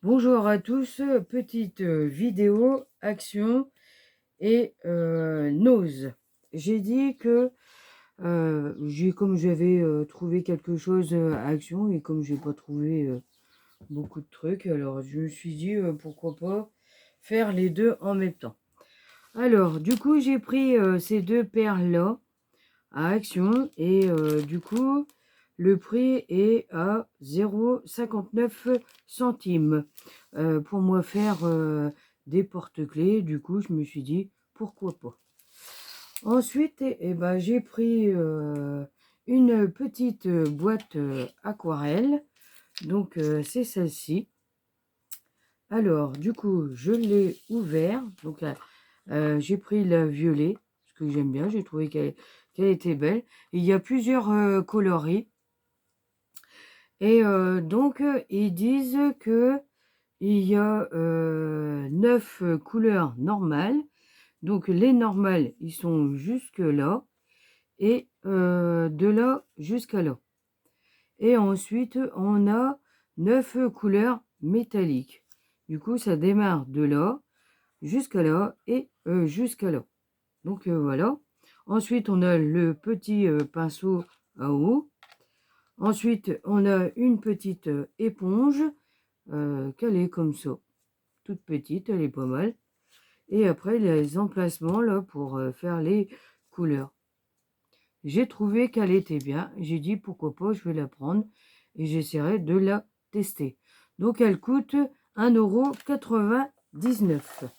Bonjour à tous, petite vidéo action et nose. J'ai dit que comme j'avais trouvé quelque chose à action et comme j'ai pas trouvé beaucoup de trucs, alors je me suis dit pourquoi pas faire les deux en même temps. Alors du coup j'ai pris ces deux paires là à action et du coup le prix est à 0,59 centimes pour moi faire des porte-clés. Du coup je me suis dit pourquoi pas. Ensuite ben, j'ai pris une petite boîte aquarelle, donc c'est celle-ci. Alors du coup je l'ai ouvert, donc là j'ai pris la violet parce que j'aime bien, j'ai trouvé qu'elle était belle. Il y a plusieurs coloris et donc ils disent que il y a 9 couleurs normales. Donc les normales ils sont jusque là et de là jusqu'à là. Et ensuite on a 9 couleurs métalliques. Du coup ça démarre de là jusqu'à là et jusqu'à là. Donc voilà. Ensuite, on a le petit pinceau à eau. Ensuite, on a une petite éponge qu'elle est comme ça. Toute petite, elle est pas mal. Et après, les emplacements là pour faire les couleurs. J'ai trouvé qu'elle était bien. J'ai dit pourquoi pas, je vais la prendre et j'essaierai de la tester. Donc, elle coûte 1,99 €.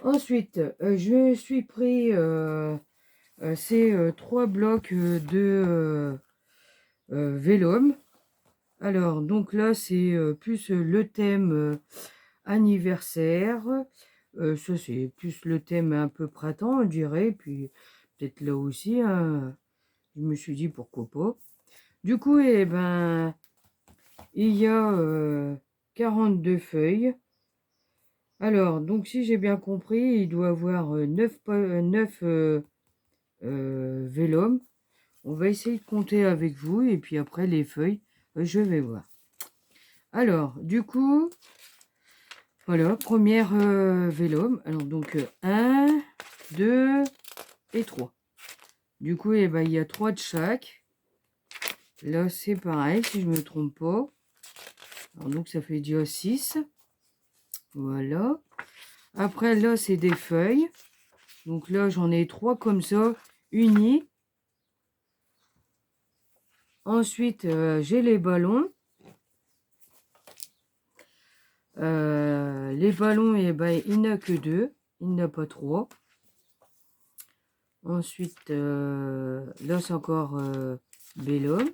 Ensuite, je me suis pris ces 3 blocs de vélum. Alors, donc là, c'est plus le thème anniversaire. Ça, c'est plus le thème un peu printemps, on dirait. Puis, peut-être là aussi, hein, je me suis dit pourquoi pas. Du coup, eh ben, il y a 42 feuilles. Alors, donc, si j'ai bien compris, il doit avoir 9 vélum. On va essayer de compter avec vous et puis après les feuilles, je vais voir. Alors, du coup, voilà, première vélum. Alors, donc 1, 2 et 3. Du coup, eh ben, il y a 3 de chaque. Là, c'est pareil, si je ne me trompe pas. Alors, donc, ça fait déjà 6. Voilà. Après, là, c'est des feuilles. Donc là, j'en ai 3 comme ça, unis. Ensuite, j'ai les ballons. Les ballons, eh ben, il n'y en a que 2. Il n'y en a pas 3. Ensuite, là, c'est encore Bellum.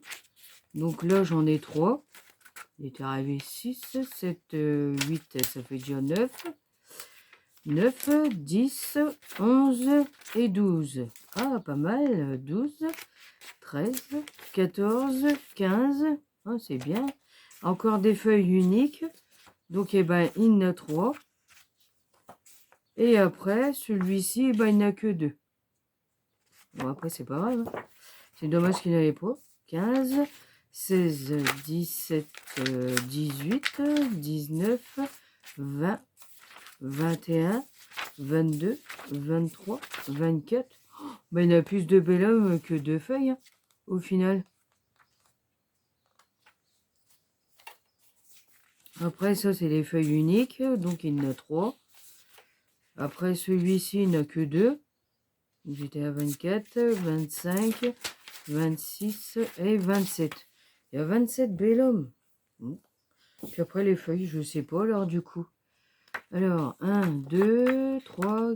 Donc là, j'en ai 3. Il est arrivé 6, 7, 8, ça fait déjà 9. 9, 10, 11 et 12. Ah, pas mal. 12, 13, 14, 15. Ah, c'est bien. Encore des feuilles uniques. Donc, eh ben, il y en a 3. Et après, celui-ci, eh ben, il n'y en a que 2. Bon, après, c'est pas grave. Hein. C'est dommage qu'il n'y en avait pas. 15, 16, 17, 18, 19, 20, 21, 22, 23, 24. Oh, ben, il y a plus de bellum que de feuilles, hein, au final. Après, ça, c'est les feuilles uniques. Donc, il y en a 3. Après, celui-ci, il n'y en a que 2. J'étais à 24, 25, 26 et 27. Il y a 27 bellum. Puis après, les feuilles, je sais pas, alors, du coup. Alors, 1, 2, 3,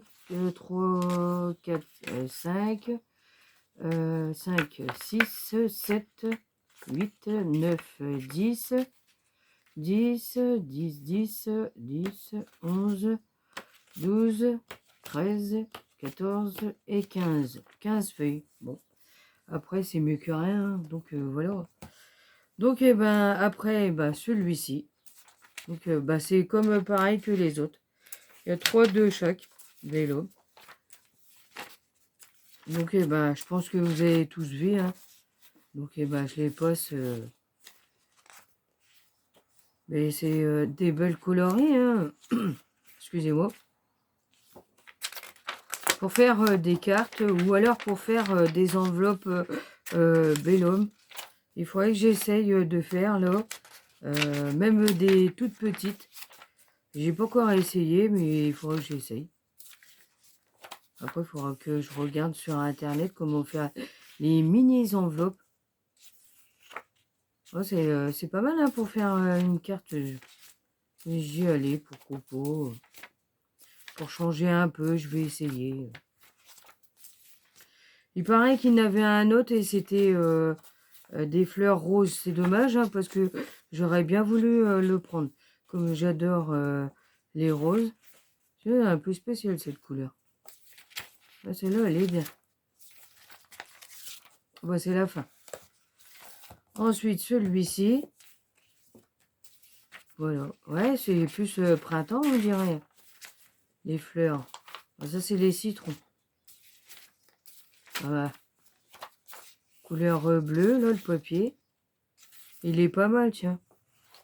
3, 4, 5, 5, 6, 7, 8, 9, 10, 10, 10, 10, 10, 11, 12, 13, 14 et 15. 15 feuilles. Bon, après, c'est mieux que rien. Hein. Donc, voilà. Donc, eh ben, après, eh ben, celui-ci. Donc, bah, c'est comme pareil que les autres. Il y a 3 de chaque vélo. Donc, eh ben, je pense que vous avez tous vu. Hein. Donc, eh ben, je les passe Mais c'est des belles coloris, hein. Excusez-moi. Pour faire des cartes ou alors pour faire des enveloppes Bellum. Il faudrait que j'essaye de faire là, même des toutes petites. J'ai pas encore essayé, mais il faudrait que j'essaye. Après, il faudra que je regarde sur internet comment faire les mini enveloppes. Oh, c'est pas mal hein, pour faire une carte. J'y allais, pourquoi pas. Pour changer un peu, je vais essayer. Il paraît qu'il y en avait un autre et c'était des fleurs roses. C'est dommage hein, parce que j'aurais bien voulu le prendre. Comme j'adore les roses. C'est un peu spécial cette couleur. Ah, celle-là, elle est bien. Bah, c'est la fin. Ensuite, celui-ci. Voilà. Ouais, c'est plus printemps, on dirait. Les fleurs. Ah, ça, c'est les citrons. Voilà. Couleur bleue, là, le papier. Il est pas mal, tiens.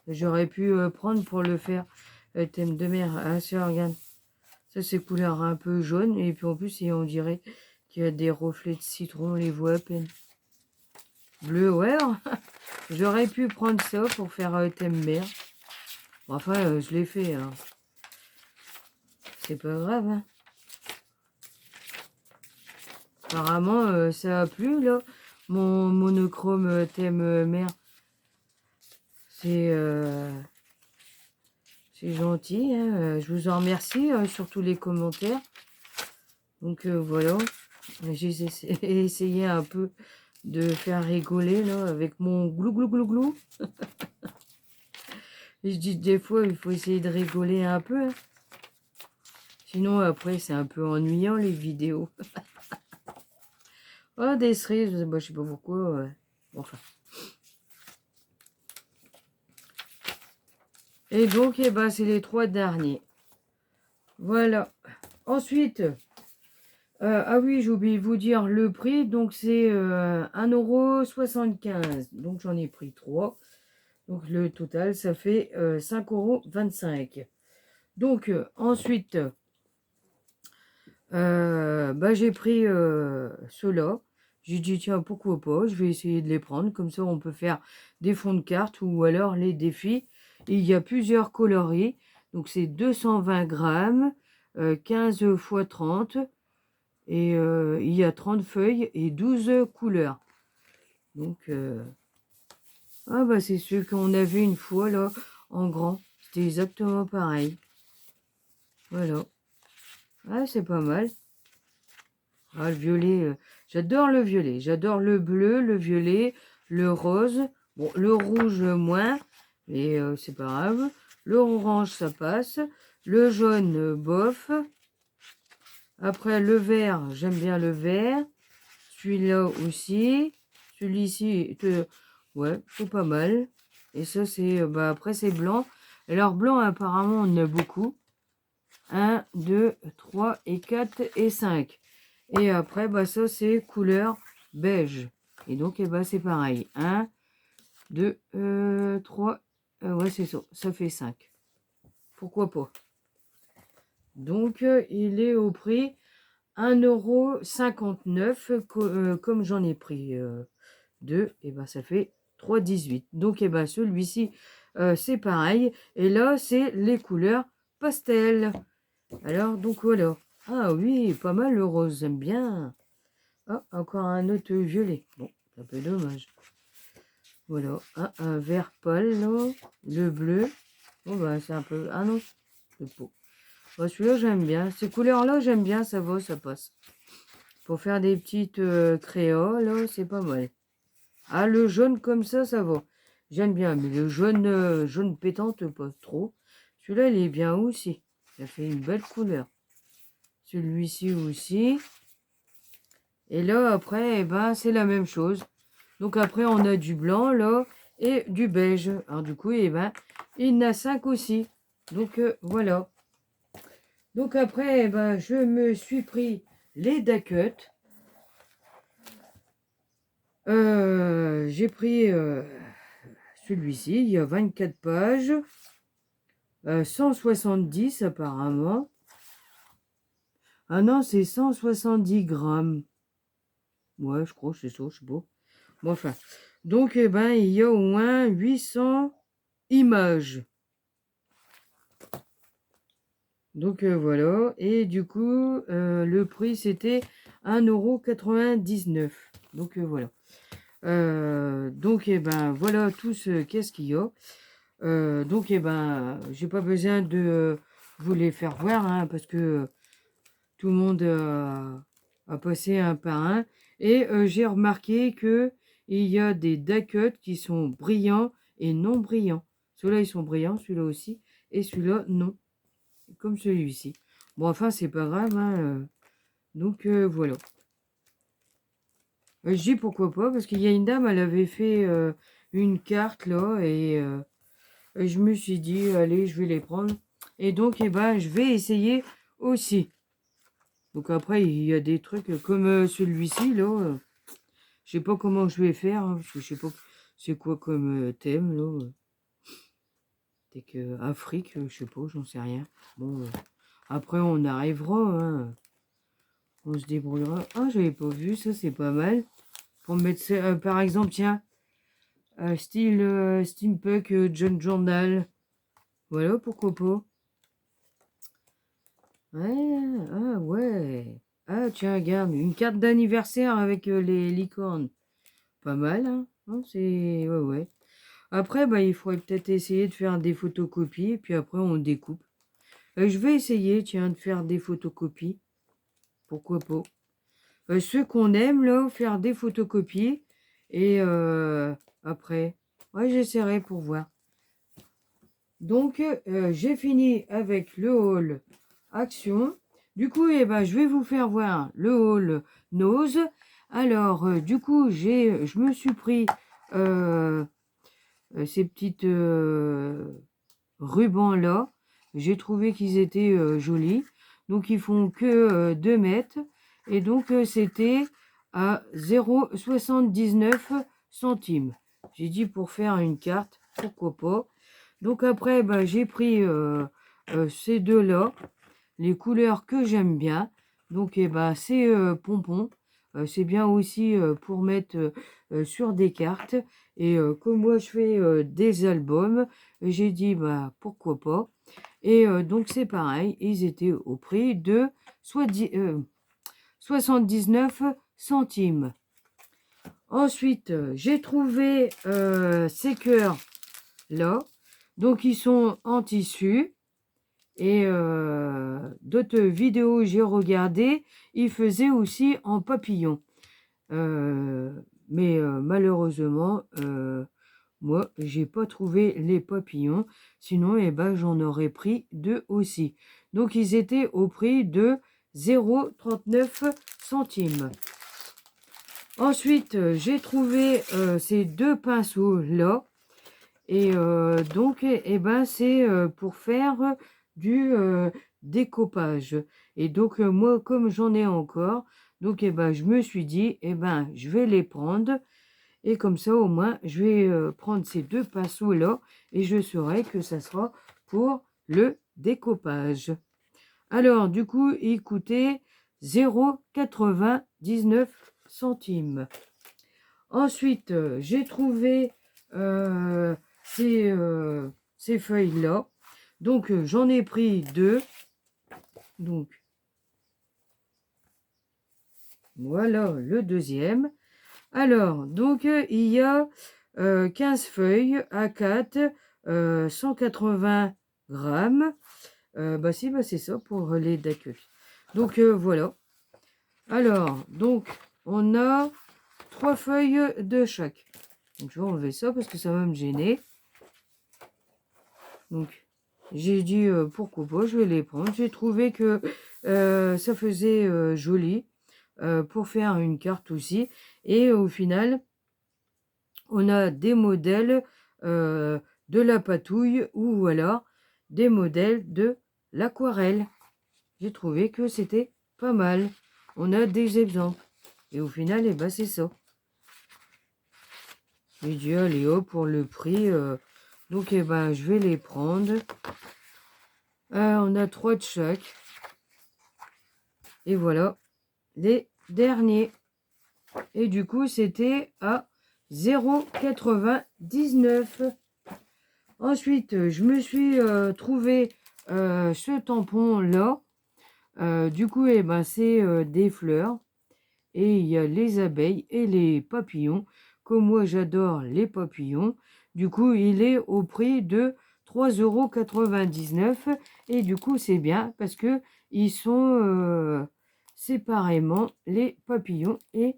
J'aurais pu prendre pour le faire thème de mer. Ah, ça, regarde. Ça, c'est couleur un peu jaune. Et puis, en plus, on dirait qu'il y a des reflets de citron. On les voit à peine. Bleu, ouais. J'aurais pu prendre ça pour faire thème mer. Bon, enfin, je l'ai fait. Hein. C'est pas grave. Hein. Apparemment, ça a plu, là. Mon monochrome thème mer. C'est gentil. Hein. Je vous en remercie sur tous les commentaires. Donc, voilà. J'ai essayé un peu de faire rigoler, là, avec mon glou glou glou glou. Et je dis des fois, il faut essayer de rigoler un peu. Hein. Sinon, après, c'est un peu ennuyant, les vidéos. Oh, des cerises, je sais pas pourquoi. Enfin. Et donc, eh ben, c'est les 3 derniers. Voilà. Ensuite, ah oui, j'ai oublié de vous dire le prix. Donc, c'est 1,75 €. Donc, j'en ai pris 3. Donc, le total, ça fait 5,25 €. Donc, ensuite, bah, j'ai pris ceux-là. J'ai dit, tiens, pourquoi pas, je vais essayer de les prendre. Comme ça, on peut faire des fonds de cartes ou alors les défis. Et il y a plusieurs coloris. Donc, c'est 220 grammes, 15 x 30. Et il y a 30 feuilles et 12 couleurs. Donc, ah bah, c'est ceux qu'on a vu une fois, là, en grand. C'était exactement pareil. Voilà. Ah, c'est pas mal. Ah, le violet, j'adore le violet. J'adore le bleu, le violet, le rose. Bon, le rouge, moins, mais c'est pas grave. Le orange, ça passe. Le jaune, bof. Après, le vert, j'aime bien le vert. Celui-là aussi. Celui-ci, ouais, c'est pas mal. Et ça, c'est, bah, après, c'est blanc. Alors, blanc, apparemment, on en a beaucoup. 1, 2, 3 et 4 et 5. Et après, bah, ça, c'est couleur beige. Et donc, eh ben, c'est pareil. 1, 2, 3. Ouais, c'est ça. Ça fait 5. Pourquoi pas? Donc, il est au prix 1,59 €. Comme j'en ai pris 2, et ben, ça fait 3,18 €. Donc, eh ben, celui-ci, c'est pareil. Et là, c'est les couleurs pastel. Alors, donc voilà. Ah oui, pas mal le rose, j'aime bien. Ah, encore un autre violet. Bon, c'est un peu dommage. Voilà, un vert pâle, là. Le bleu. Bon, bah, c'est un peu... Ah non, le pot. Bah, celui-là, j'aime bien. Ces couleurs-là, j'aime bien, ça va, ça passe. Pour faire des petites créoles, là, c'est pas mal. Ah, le jaune comme ça va. J'aime bien, mais le jaune, jaune pétante, pas trop. Celui-là, il est bien aussi. Ça fait une belle couleur. Celui-ci aussi. Et là, après, eh ben, c'est la même chose. Donc après, on a du blanc, là, et du beige. Alors du coup, eh ben, il y en a 5 aussi. Donc voilà. Donc après, eh ben, je me suis pris les Dacut. J'ai pris celui-ci, il y a 24 pages, 170 apparemment. Ah non, c'est 170 grammes. Ouais, je crois, c'est ça, je sais pas. Bon, enfin, donc, eh ben, il y a au moins 800 images. Donc, voilà. Et du coup, le prix, c'était 1,99 €. Donc, voilà. Donc, eh ben, voilà tout ce qu'est-ce qu'il y a. Donc, eh ben, j'ai pas besoin de vous les faire voir, hein, parce que tout le monde a passé un par un. Et j'ai remarqué que il y a des die-cuts qui sont brillants et non brillants. Ceux-là, ils sont brillants, celui-là aussi, et celui-là, non. Comme celui-ci. Bon, enfin, c'est pas grave, hein, donc, voilà. Je dis pourquoi pas, parce qu'il y a une dame, elle avait fait une carte, là, et je me suis dit, allez, je vais les prendre. Et donc, eh ben, je vais essayer aussi. Donc après, il y a des trucs comme celui-ci, là. Je sais pas comment je vais faire, hein, parce que je sais pas c'est quoi comme thème, là. C'est que Afrique, je sais pas, j'en sais rien. Bon, après, on arrivera, hein. On se débrouillera. Ah, j'avais pas vu, ça, c'est pas mal. Pour mettre, par exemple, tiens, style steampunk John Journal. Voilà, pourquoi pas. Ouais, ah ouais. Ah, tiens, regarde, une carte d'anniversaire avec les licornes. Pas mal, hein. Hein, c'est... Ouais, ouais. Après, bah, il faudrait peut-être essayer de faire des photocopies, et puis après, on découpe. Je vais essayer, tiens, de faire des photocopies. Pourquoi pas. Ceux qu'on aime, là, faire des photocopies. Et après, ouais, j'essaierai pour voir. Donc, j'ai fini avec le haul action. Du coup, eh ben, je vais vous faire voir le haul nose. Alors, du coup, je me suis pris ces petites rubans là. J'ai trouvé qu'ils étaient jolis. Donc, ils font que 2 mètres. Et donc, c'était à 0,79 centimes. J'ai dit pour faire une carte, pourquoi pas. Donc après, bah, j'ai pris ces deux-là, les couleurs que j'aime bien. Donc, eh ben, c'est pompons. C'est bien aussi pour mettre sur des cartes. Et comme moi, je fais des albums, j'ai dit, bah, pourquoi pas. Et donc, c'est pareil, ils étaient au prix de 79 centimes. Ensuite, j'ai trouvé ces cœurs là. Donc, ils sont en tissu. Et d'autres vidéos que j'ai regardées, ils faisaient aussi en papillon. Mais malheureusement, moi, j'ai pas trouvé les papillons. Sinon, eh ben, j'en aurais pris deux aussi. Donc, ils étaient au prix de 0,39 centimes. Ensuite, j'ai trouvé ces deux pinceaux-là. Et donc, eh ben, c'est pour faire du découpage. Et donc, moi, comme j'en ai encore, donc, eh ben, je me suis dit, eh ben, je vais les prendre. Et comme ça, au moins, je vais prendre ces deux pinceaux-là et je saurai que ça sera pour le découpage. Alors, du coup, il coûtait 0,99 centimes. Ensuite, j'ai trouvé ces feuilles-là. Donc, j'en ai pris deux. Donc, voilà le deuxième. Alors, donc, il y a 15 feuilles à 4, 180 grammes. Bah si, bah c'est ça pour les d'accueil. Donc, voilà. Alors, donc, on a 3 feuilles de chaque. Donc, je vais enlever ça parce que ça va me gêner. Donc, j'ai dit pourquoi pas, je vais les prendre. J'ai trouvé que ça faisait joli pour faire une carte aussi. Et au final, on a des modèles de la patouille ou voilà, des modèles de l'aquarelle. J'ai trouvé que c'était pas mal. On a des exemples. Et au final, eh ben, c'est ça. J'ai dit, allez hop, pour le prix. Donc, eh ben, je vais les prendre. On a 3 de chaque. Et voilà, les derniers. Et du coup, c'était à 0,99. Ensuite, je me suis trouvé ce tampon-là. Du coup, eh ben, c'est des fleurs. Et il y a les abeilles et les papillons. Comme moi, j'adore les papillons. Du coup, il est au prix de 3,99 €. Et du coup, c'est bien parce que ils sont séparément les papillons et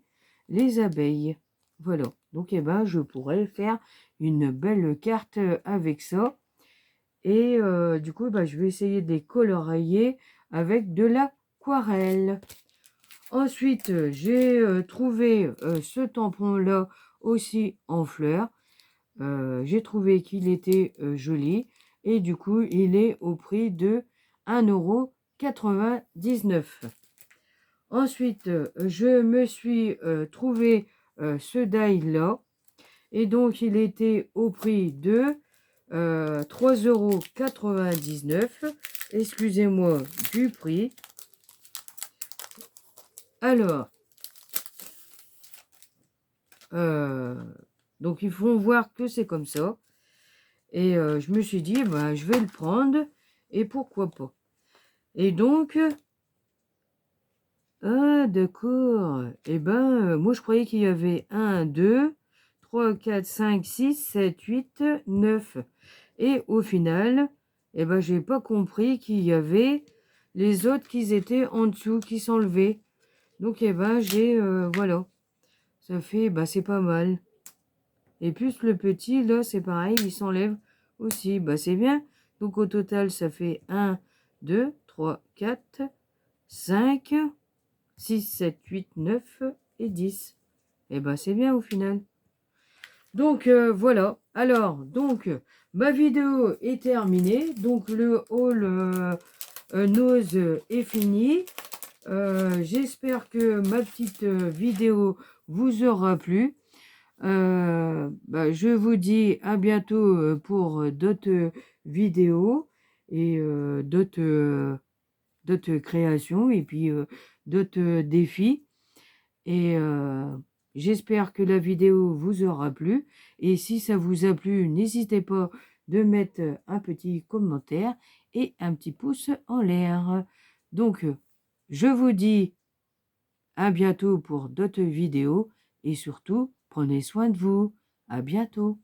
les abeilles. Voilà. Donc, eh ben, je pourrais faire une belle carte avec ça. Et du coup, bah, je vais essayer de les colorier avec de l'aquarelle. Ensuite, j'ai trouvé ce tampon-là aussi en fleurs. J'ai trouvé qu'il était joli. Et du coup, il est au prix de 1,99 €. Ensuite, je me suis trouvé ce die-là. Et donc, il était au prix de 3,99 €. Excusez-moi du prix. Alors, donc ils font voir que c'est comme ça. Et je me suis dit, bah, je vais le prendre. Et pourquoi pas. Et donc, ah d'accord. Et ben, moi je croyais qu'il y avait 1, 2, 3, 4, 5, 6, 7, 8, 9. Et au final, eh ben, j'ai pas compris qu'il y avait les autres qui étaient en dessous, qui s'enlevaient. Donc, eh ben, j'ai, voilà. Ça fait, bah, c'est pas mal. Et plus le petit, là, c'est pareil, il s'enlève aussi. Bah, c'est bien. Donc, au total, ça fait 1, 2, 3, 4, 5, 6, 7, 8, 9 et 10. Et bah, c'est bien au final. Donc, voilà. Alors, donc, ma vidéo est terminée. Donc, le haul nose est fini. J'espère que ma petite vidéo vous aura plu. Bah, je vous dis à bientôt pour d'autres vidéos et d'autres créations et puis d'autres défis. Et j'espère que la vidéo vous aura plu. Et si ça vous a plu, n'hésitez pas de mettre un petit commentaire et un petit pouce en l'air. Donc, je vous dis à bientôt pour d'autres vidéos et surtout, prenez soin de vous. À bientôt.